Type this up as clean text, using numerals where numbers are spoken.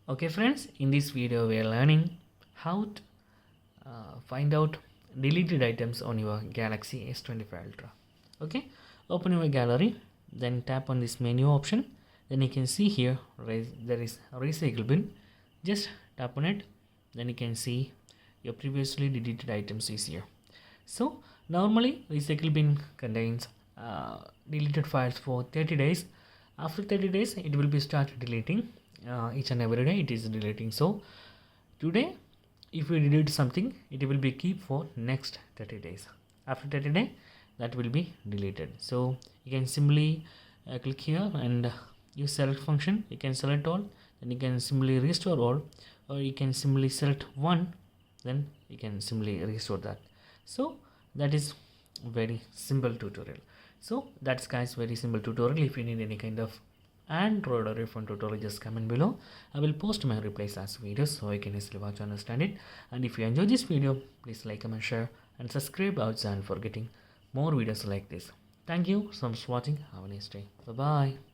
Okay friends, in this video we are learning how to find out deleted items on your Galaxy S25 Ultra. Okay, open your gallery, then tap on this menu option. Then you can see here there is a recycle bin. Just tap on it, then you can see your previously deleted items is here. So normally recycle bin contains deleted files for 30 days. After 30 days it will be start deleting. Each and every day it is deleting. So today if we delete something, it will be keep for next 30 days. After 30 days that will be deleted. So you can simply click here and use select function. You can select all, then you can simply restore all, or you can simply select one, then you can simply restore that. So that is very simple tutorial. So that's guys very simple tutorial. If you need any kind of Android or iPhone tutorial, just comment below. I will post my replies as videos so you can easily watch and understand it. And if you enjoy this video, please like, comment, share and subscribe our channel for getting more videos like this. Thank you so much for watching. Have a nice day. Bye bye.